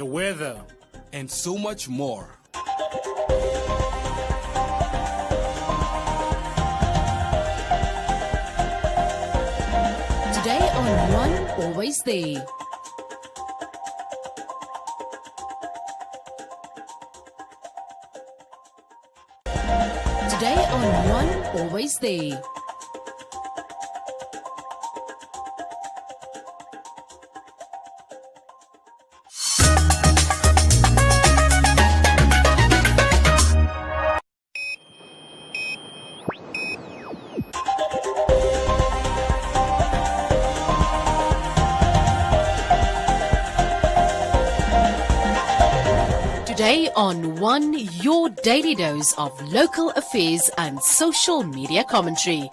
the weather, and so much more. Today on One Always There. Today on One Always There. Today on One, your daily dose of local affairs and social media commentary.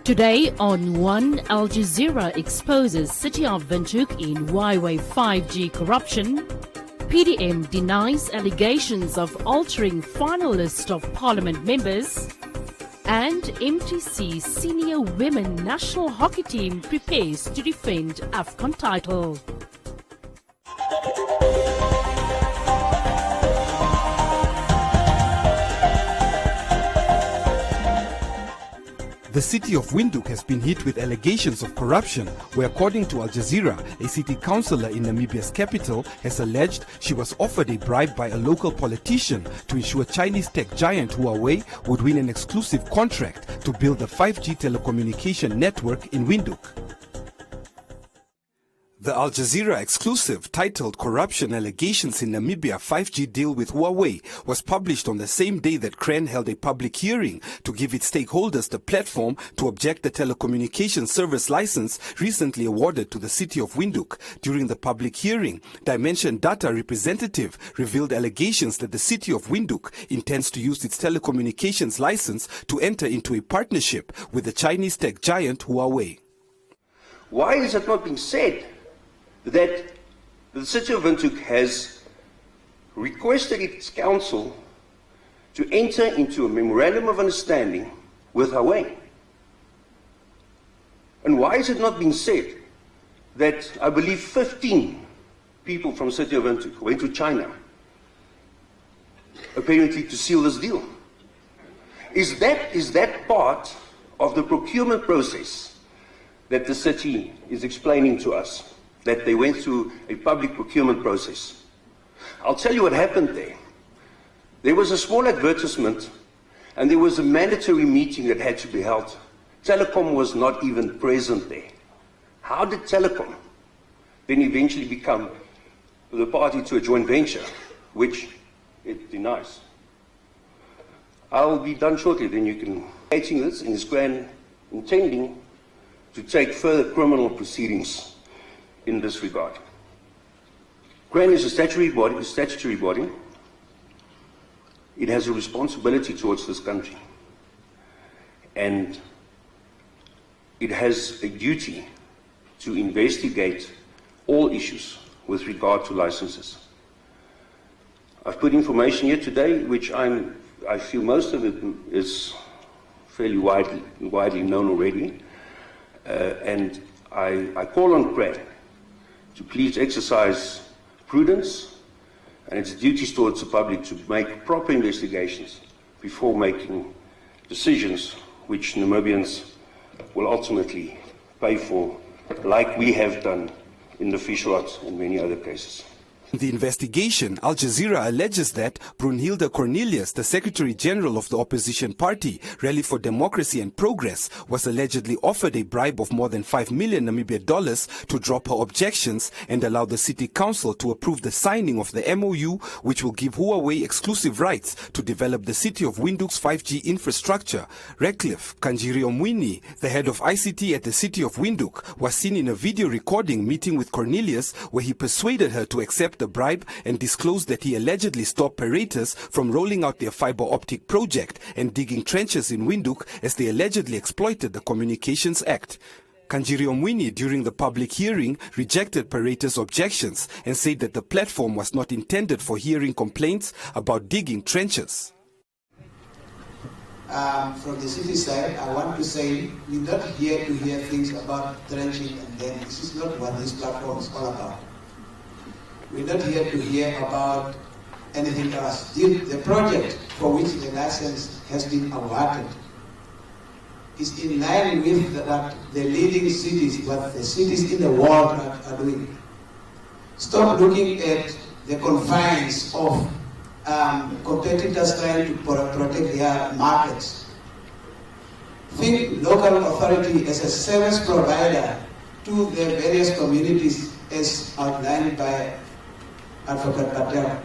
Today on One, Al Jazeera exposes City of Windhoek in Huawei 5G corruption. PDM denies allegations of altering final list of parliament members. And MTC senior women national hockey team prepares to defend AFCON title. The city of Windhoek has been hit with allegations of corruption, where according to Al Jazeera, a city councillor in Namibia's capital has alleged she was offered a bribe by a local politician to ensure Chinese tech giant Huawei would win an exclusive contract to build the 5G telecommunication network in Windhoek. The Al Jazeera exclusive titled Corruption Allegations in Namibia 5G Deal with Huawei was published on the same day that CRAN held a public hearing to give its stakeholders the platform to object the telecommunication service license recently awarded to the city of Windhoek. During the public hearing, Dimension Data representative revealed allegations that the city of Windhoek intends to use its telecommunications license to enter into a partnership with the Chinese tech giant Huawei. Why is it not being said that the city of Windhoek has requested its council to enter into a memorandum of understanding with Huawei? And why is it not being said that I believe 15 people from the city of Windhoek went to China, apparently to seal this deal? Is that part of the procurement process that the city is explaining to us? That they went through a public procurement process. I'll tell you what happened there. There was a small advertisement and there was a mandatory meeting that had to be held. Telecom was not even present there. How did Telecom then eventually become the party to a joint venture, which it denies? I'll be done shortly, then you can stating this in his grand intending to take further criminal proceedings in this regard. CRAN is a statutory body. It has a responsibility towards this country. And it has a duty to investigate all issues with regard to licenses. I've put information here today, which I feel most of it is fairly widely known already. And I call on CRAN to please exercise prudence and its duties towards the public to make proper investigations before making decisions which Namibians will ultimately pay for, like we have done in the fish rot and many other cases. In the investigation, Al Jazeera alleges that Brunhilde Cornelius, the Secretary General of the opposition party, Rally for Democracy and Progress, was allegedly offered a bribe of more than 5 million Namibia dollars to drop her objections and allow the city council to approve the signing of the MOU, which will give Huawei exclusive rights to develop the city of Windhoek's 5G infrastructure. Redcliffe Kanjiriomwini, the head of ICT at the city of Windhoek, was seen in a video recording meeting with Cornelius, where he persuaded her to accept the bribe and disclosed that he allegedly stopped Paretas from rolling out their fiber optic project and digging trenches in Windhoek as they allegedly exploited the Communications Act. Kanjiriomwini, during the public hearing, rejected Paretas' objections and said that the platform was not intended for hearing complaints about digging trenches. From the city side, I want to say we're not here to hear things about trenching and then this is not what this platform is all about. We're not here to hear about anything else. The project for which the license has been awarded is in line with what the leading cities, what the cities in the world are doing. Stop looking at the confines of competitors trying to protect their markets. Think local authority as a service provider to the various communities as outlined by Advocate Patel.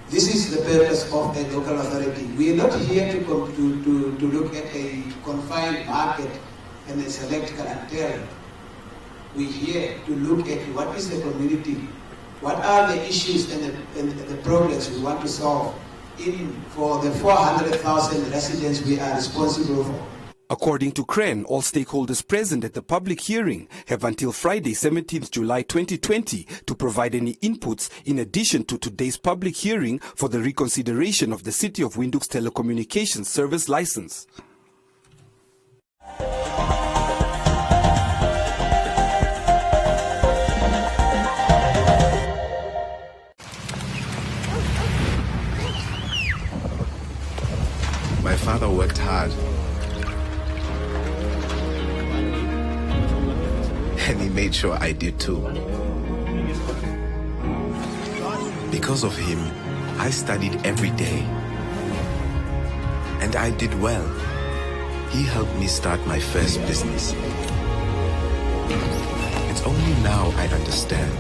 This is the purpose of a local authority. We are not here to look at a confined market and a select clientele. We're here to look at what is the community, what are the issues and the problems we want to solve for the 400,000 residents we are responsible for. According to CREN, all stakeholders present at the public hearing have until Friday, 17th July 2020 to provide any inputs in addition to today's public hearing for the reconsideration of the City of Windhoek's telecommunications service license. My father worked hard. And he made sure I did too. Because of him, I studied every day. And I did well. He helped me start my first business. It's only now I understand.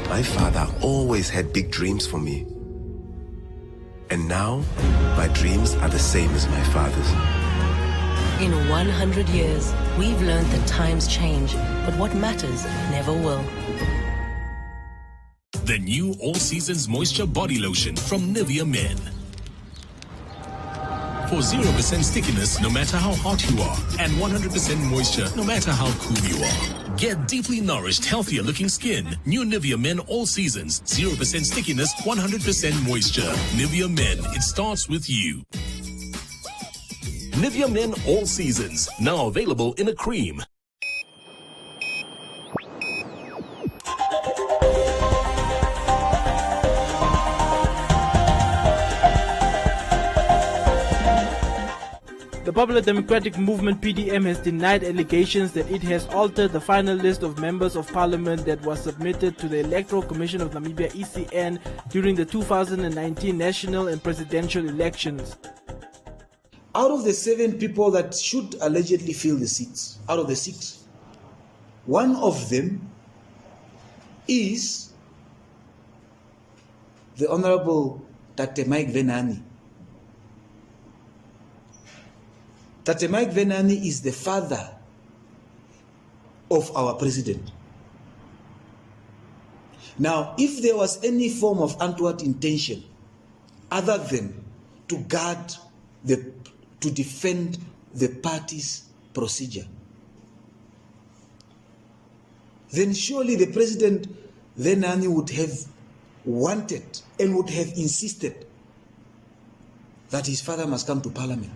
My father always had big dreams for me. And now, my dreams are the same as my father's. In 100 years, we've learned that times change, but what matters never will. The new All Seasons Moisture Body Lotion from Nivea Men. For 0% stickiness no matter how hot you are, and 100% moisture no matter how cool you are. Get deeply nourished, healthier looking skin. New Nivea Men All Seasons. 0% stickiness, 100% moisture. Nivea Men, it starts with you. Nivea Men All Seasons, now available in a cream. The Popular Democratic Movement PDM has denied allegations that it has altered the final list of members of parliament that was submitted to the Electoral Commission of Namibia ECN during the 2019 national and presidential elections. Out of the 7 people that should allegedly fill the seats, out of the 6, one of them is the Honorable Tate Mike Venani. Tate Mike Venani is the father of our president. Now, if there was any form of untoward intention other than to guard to defend the party's procedure, then surely the president Venani would have wanted and would have insisted that his father must come to parliament.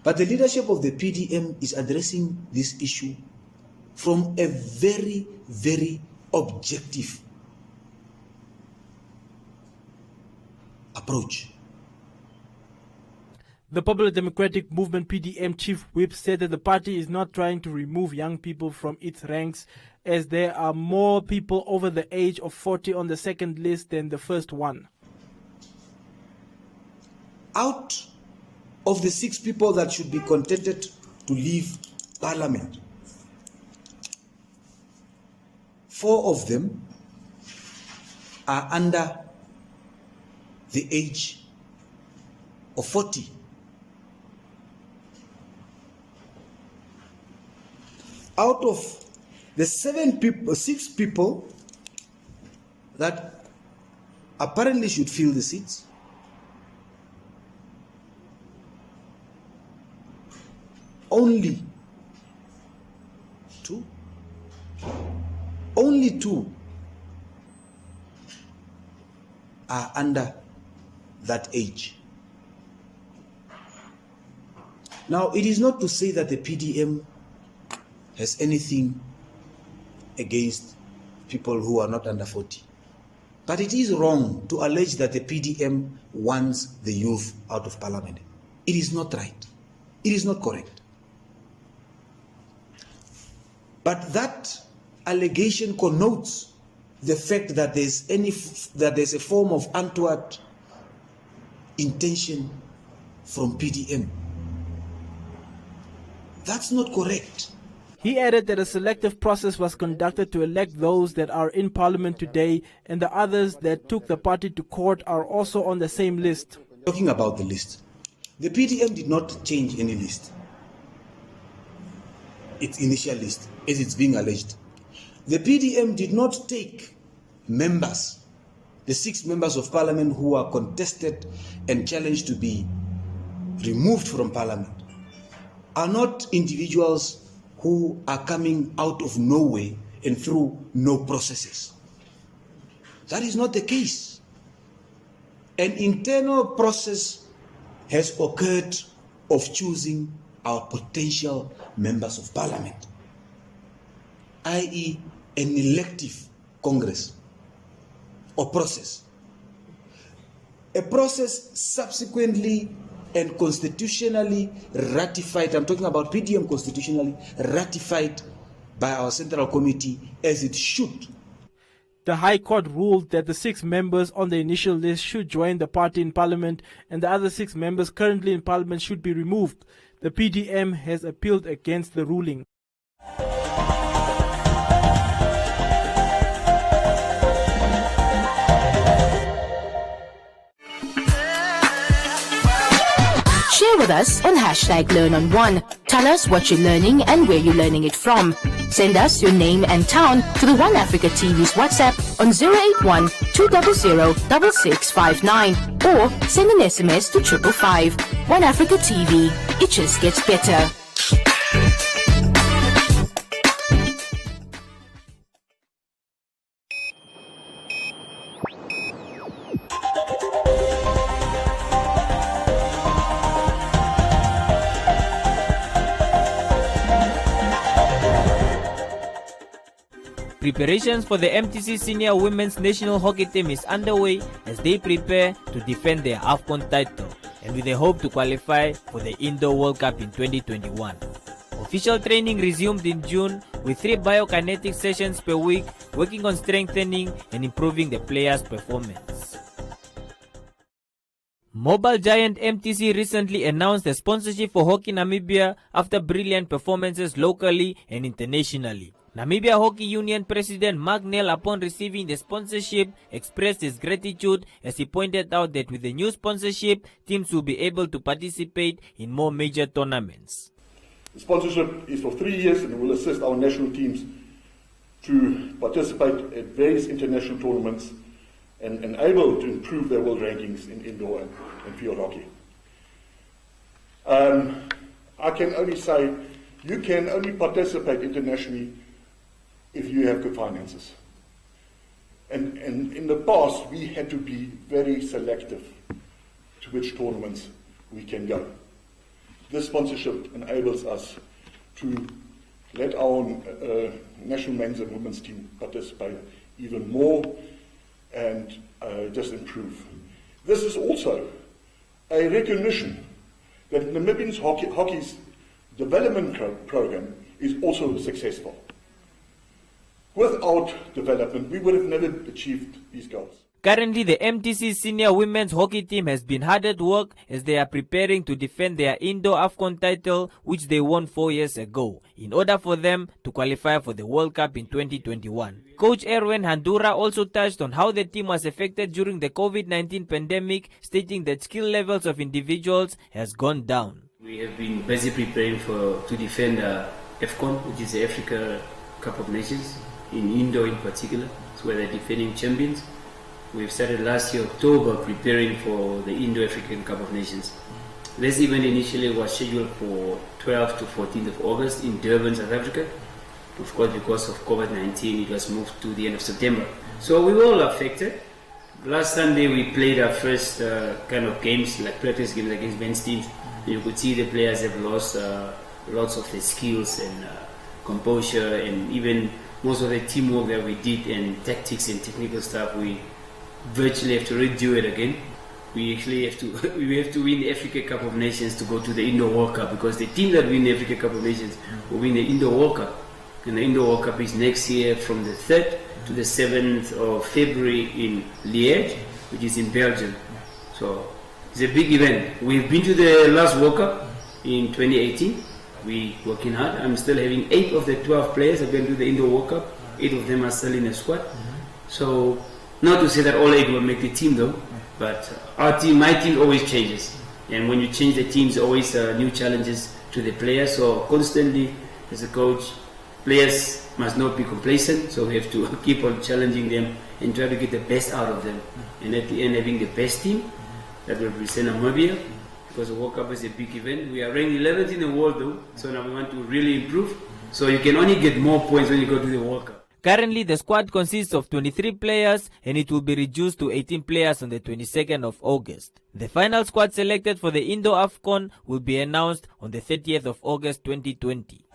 But the leadership of the PDM is addressing this issue from a very, very objective approach. The Popular Democratic Movement PDM Chief Whip said that the party is not trying to remove young people from its ranks, as there are more people over the age of 40 on the second list than the first one. Out of the 6 people that should be contented to leave parliament, 4 of them are under the age of 40. Out of the 6 people that apparently should fill the seats, only two are under that age. Now, it is not to say that the PDM has anything against people who are not under 40. But it is wrong to allege that the PDM wants the youth out of parliament. It is not right. It is not correct. But that allegation connotes the fact that there's a form of untoward intention from PDM. That's not correct. He added that a selective process was conducted to elect those that are in parliament today, and the others that took the party to court are also on the same list. Talking about the list, the PDM did not change any list, its initial list, as it's being alleged. The PDM did not take members, the 6 members of parliament who are contested and challenged to be removed from parliament, are not individuals who are coming out of nowhere and through no processes. That is not the case. An internal process has occurred of choosing our potential members of parliament, i.e. an elective Congress or process. A process subsequently and constitutionally ratified, I'm talking about PDM constitutionally ratified by our Central Committee as it should. The High Court ruled that the 6 members on the initial list should join the party in parliament and the other 6 members currently in parliament should be removed. The PDM has appealed against the ruling. Share with us on #LearnOn1. Tell us what you're learning and where you're learning it from. Send us your name and town to the One Africa TV's WhatsApp on 081 200 6659 or send an SMS to 555. One Africa TV. It just gets better. Preparations for the MTC Senior Women's National Hockey Team is underway as they prepare to defend their AFCON title and with the hope to qualify for the Indoor World Cup in 2021. Official training resumed in June with 3 biokinetic sessions per week, working on strengthening and improving the players' performance. Mobile giant MTC recently announced a sponsorship for Hockey Namibia after brilliant performances locally and internationally. Namibia Hockey Union President Mark Nell, upon receiving the sponsorship, expressed his gratitude as he pointed out that with the new sponsorship, teams will be able to participate in more major tournaments. The sponsorship is for 3 years and will assist our national teams to participate at various international tournaments and able to improve their world rankings in indoor and field hockey. I can only say you can only participate internationally if you have good finances. And in the past, we had to be very selective to which tournaments we can go. This sponsorship enables us to let our national men's and women's team participate even more and just improve. This is also a recognition that Namibian hockey's development program is also successful. Without development, we would have never achieved these goals. Currently, the MTC Senior Women's Hockey Team has been hard at work as they are preparing to defend their Indoor AFCON title, which they won 4 years ago, in order for them to qualify for the World Cup in 2021. Coach Erwin Handura also touched on how the team was affected during the COVID-19 pandemic, stating that skill levels of individuals has gone down. We have been busy preparing to defend AFCON, which is the Africa Cup of Nations, in indoor in particular, where they're defending champions. We've started last year, October, preparing for the Indo-African Cup of Nations. This event initially was scheduled for 12th to 14th of August in Durban, South Africa. Of course, because of COVID-19, it was moved to the end of September. So we were all affected. Last Sunday, we played our first kind of games, like practice games against men's teams. You could see the players have lost lots of their skills and composure, and even most of the teamwork that we did and tactics and technical stuff, we virtually have to redo it again. We actually have to we have to win the Africa Cup of Nations to go to the Indo World Cup, because the team that win the Africa Cup of Nations will win the Indo World Cup. And the Indo World Cup is next year from the 3rd to the 7th of February in Liège, which is in Belgium. So it's a big event. We've been to the last World Cup in 2018. We're working hard. I'm still having 8 of the 12 players have been to the Indo World Cup. 8 of them are still in the squad. So not to say that all 8 will make the team though, but our team, my team always changes. And when you change the teams, always new challenges to the players. So constantly, as a coach, players must not be complacent. So we have to keep on challenging them and try to get the best out of them. And at the end, having the best team that will represent Namibia, because the World Cup is a big event. We are ranked 11th in the world though, so now we want to really improve. So you can only get more points when you go to the World Cup. Currently, the squad consists of 23 players and it will be reduced to 18 players on the 22nd of August. The final squad selected for the Indo-AFCON will be announced on the 30th of August 2020.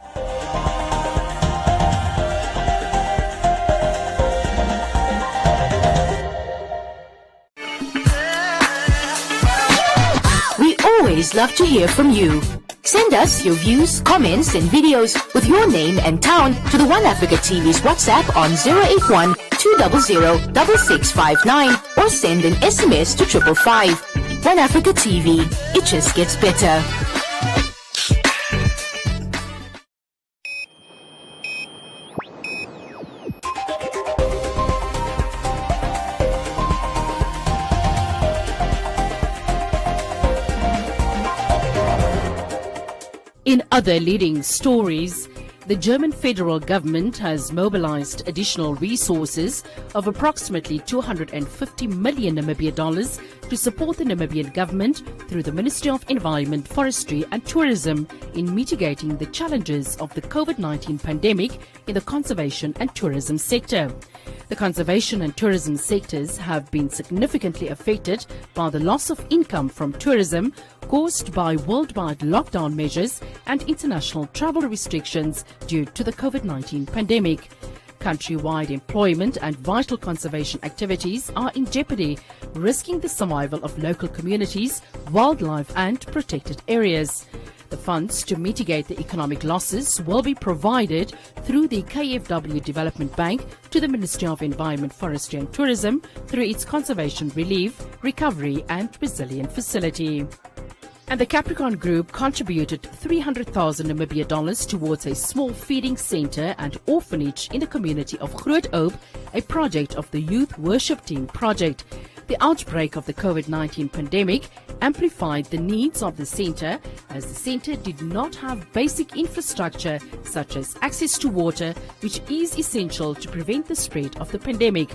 We always love to hear from you. Send us your views, comments, and videos with your name and town to the One Africa TV's WhatsApp on 081 200 6659 or send an SMS to 555. One Africa TV, it just gets better. In other leading stories, the German federal government has mobilized additional resources of approximately 250 million Namibia dollars to support the Namibian government through the Ministry of Environment, Forestry and Tourism in mitigating the challenges of the COVID-19 pandemic in the conservation and tourism sector. The conservation and tourism sectors have been significantly affected by the loss of income from tourism caused by worldwide lockdown measures and international travel restrictions due to the COVID-19 pandemic. Countrywide employment and vital conservation activities are in jeopardy, risking the survival of local communities, wildlife and protected areas. The funds to mitigate the economic losses will be provided through the KfW Development Bank to the Ministry of Environment, Forestry and Tourism through its Conservation Relief, Recovery and Resilient Facility. And the Capricorn Group contributed 300,000 Namibia dollars towards a small feeding center and orphanage in the community of Groot Oop, a project of the Youth Worship Team project. The outbreak of the COVID-19 pandemic amplified the needs of the center, as the center did not have basic infrastructure such as access to water, which is essential to prevent the spread of the pandemic.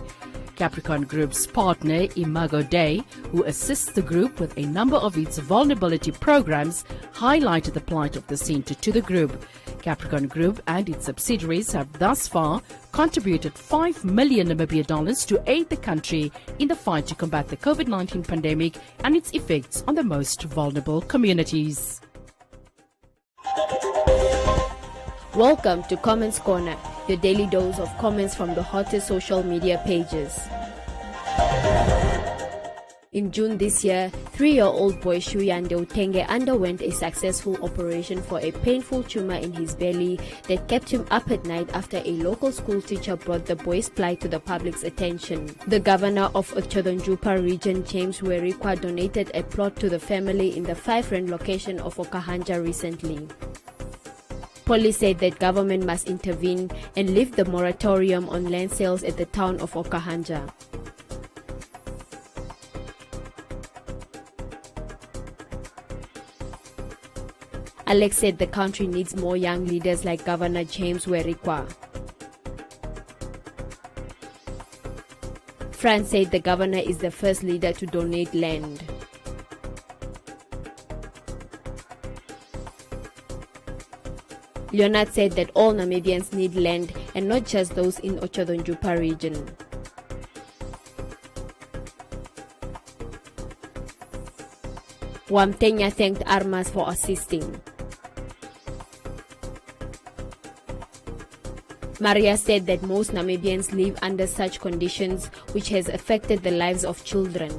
Capricorn Group's partner Imago Dei, who assists the group with a number of its vulnerability programs, highlighted the plight of the center to the group. Capricorn Group and its subsidiaries have thus far contributed 5 million Namibia dollars to aid the country in the fight to combat the COVID-19 pandemic and its effects on the most vulnerable communities. Welcome to Comments Corner, your daily dose of comments from the hottest social media pages. In June this year, 3-year-old boy Shuyande Utenge underwent a successful operation for a painful tumor in his belly that kept him up at night after a local school teacher brought the boy's plight to the public's attention. The governor of Otjodonjupa region, James Werikwa, donated a plot to the family in the 5 location of Okahanja recently. Police said that government must intervene and lift the moratorium on land sales at the town of Okahanja. Alex said the country needs more young leaders like Governor James Werikwa. France said the governor is the first leader to donate land. Leonard said that all Namibians need land and not just those in Otjodonjupa region. Wamtenya thanked Armas for assisting. Maria said that most Namibians live under such conditions, which has affected the lives of children.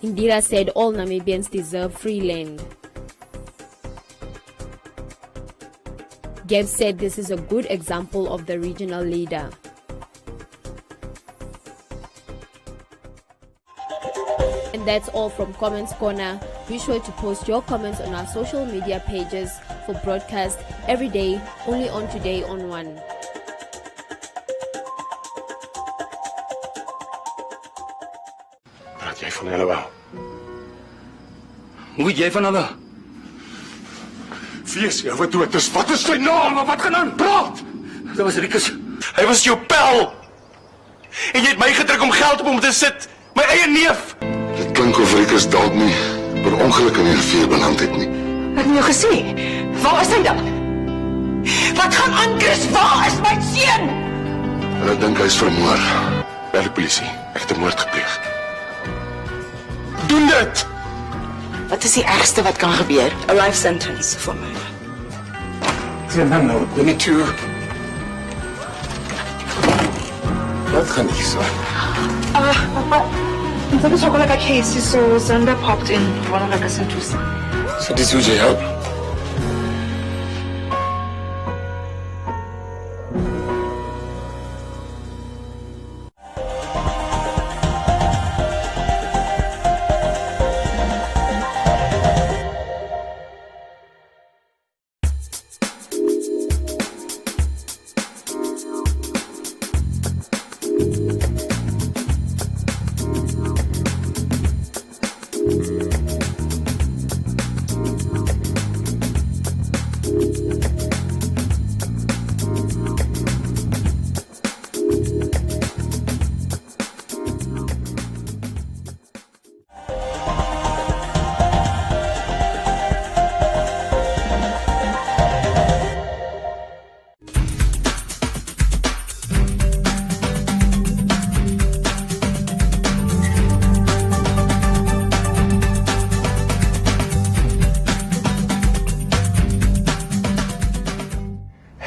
Indira said all Namibians deserve free land. Geb said this is a good example of the regional leader. And that's all from Comments Corner. Be sure to post your comments on our social media pages for broadcast every day, only on Today on One. Praat jy van hulle wel? Hoe jy van hulle? Wie is jy? Wat doet is? Wat is sy naam? Wat gaan aan? Praat! Dat was Rikus. Hy was jou pel. En jy het my gedruk om geld op hom te sit. My eie neef. Dit klink of Rikus dalk nie per ongeluk in die rivier beland het nie. Ek het jou gesê. Waar is hy dan? Wat gaan aan, Chris? Waar is my seun? Hulle dink hy is vermoor. Bel die polisie. Ek het 'n moord gepleeg. Doen dit! Wat is die ergste wat kan gebeur? A life sentence for murder. No, we need to... Wat gaan hier so? Dit is ook like case so Zander popped in one of like a sentence. So dis hoe jy help?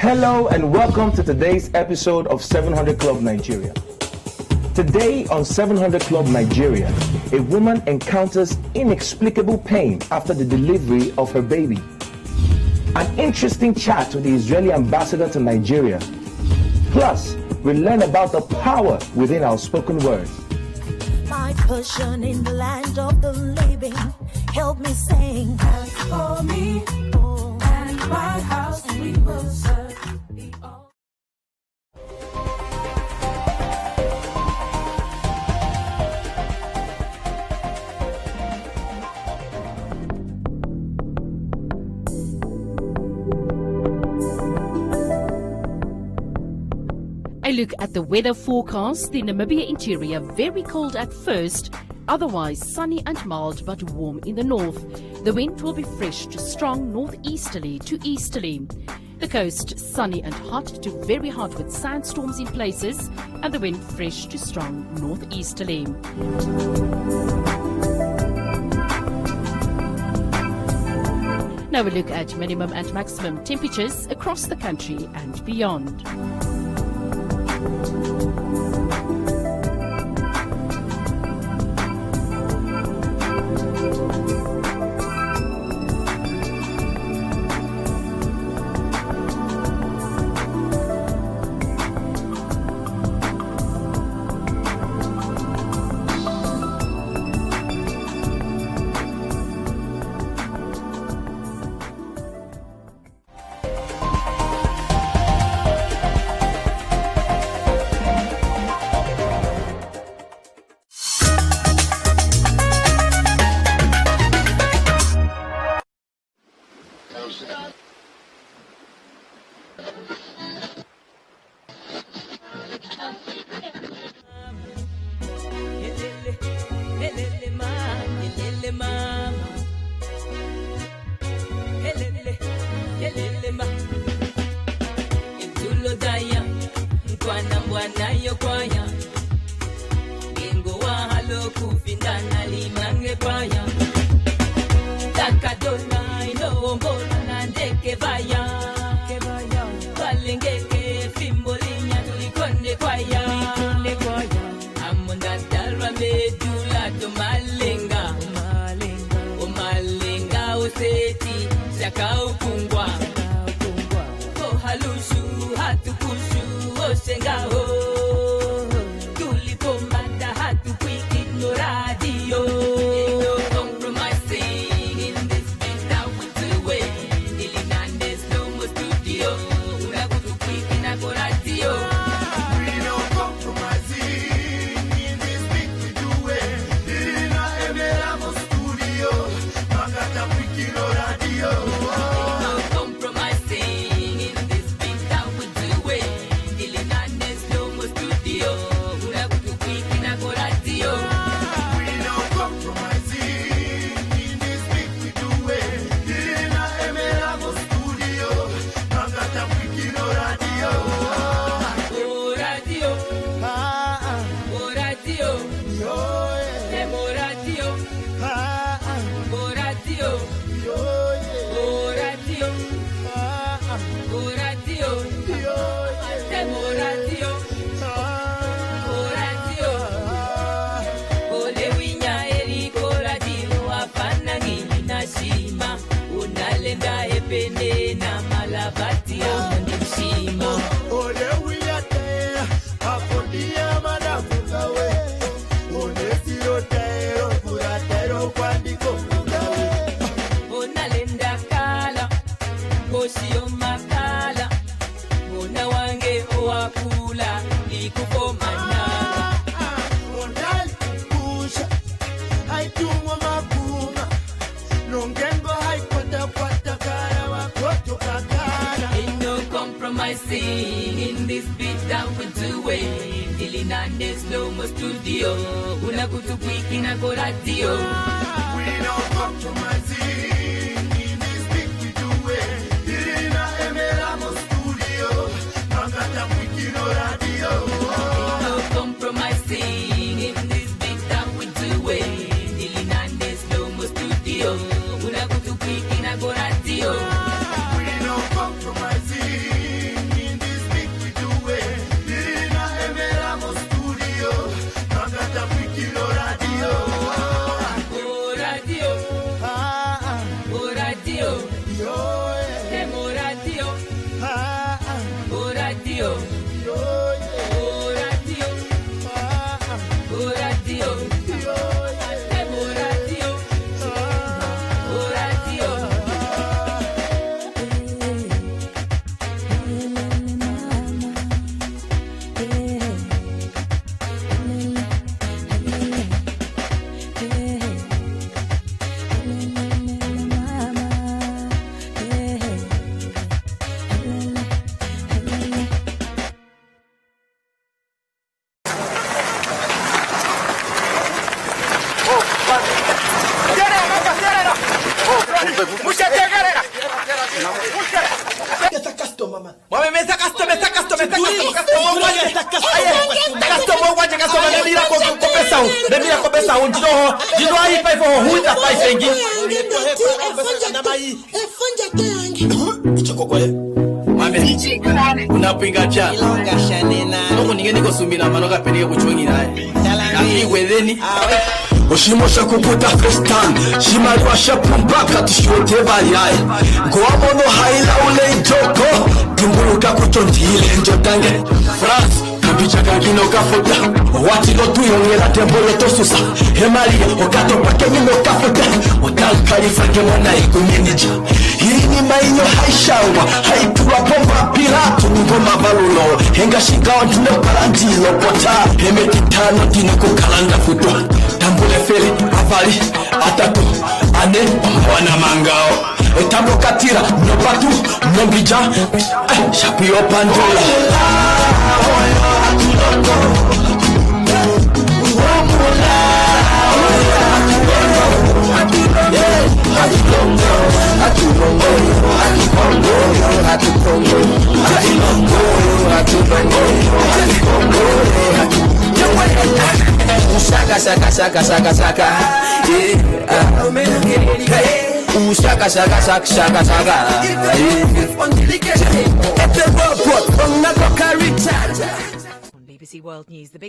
Hello and welcome to today's episode of 700 Club Nigeria. Today on 700 Club Nigeria, a woman encounters inexplicable pain after the delivery of her baby. An interesting chat with the Israeli ambassador to Nigeria. Plus, we learn about the power within our spoken words. My portion in the land of the living, help me sing. As for me, and my house, we will serve. A look at the weather forecast. The Namibia interior very cold at first, otherwise sunny and mild but warm in the north. The wind will be fresh to strong northeasterly to easterly. The coast sunny and hot to very hot with sandstorms in places, and the wind fresh to strong northeasterly. Now we look at minimum and maximum temperatures across the country and beyond. seti shakaukungwa halushu hatukushu osengao tulipomata hatukwiki no radio no compromising in this biz that we do it Ilinandes no more studio unakutukwiki na kwa radio we no compromising in this biz we do it Ilina emera mo studio makata kwiki no radio no compromising na malabati ya ndishima ole wiyate afondia madafukawe ole sirotero kuratero kwandiko kudawe onalenda kala koshio makala ona wange oakula likukomana onali kusha haitumwa makuma nongengo haipata pata kara wakoto kakara ain't no compromising in this beat that we do it Ilinandes no more studio unakutukwiki na kwa radio we no compromising in this beat we do it Ilina emera mo studio makata kwiki no radio ain't no compromising in this beat that we do it Ilinandes no more studio unakutukwiki na kwa radio we no compromising in this beat we do it Ilina emera mo studio makata kwiki no radio oh radio oh radio yo demo radio oh radio yo oh radio oh radio yo demo radio oh radio unapinga cha noko ningeni kosumila manoka peleke kuchongi naye akiwedeni oshimosha kukuta festan shimalwa shapumbaka tishote bayaye ngoamono haila ule itoko tunguluka kutondile njotange France kapicha kagino kafuta wati no tuyongera tembolo tosusa hemalia okato pake mino kafuta otankali fake mwana ikuminija hii ni mainyo haishawa haipura pomba piratu ngoma valulo henga shikawa ntune parantilo pota hemeti tano tineko kalanda futwa tambule feli avali atatu ane wana mangao etambo katira nopatu nombija shapio pandola Shaka On BBC World News, the big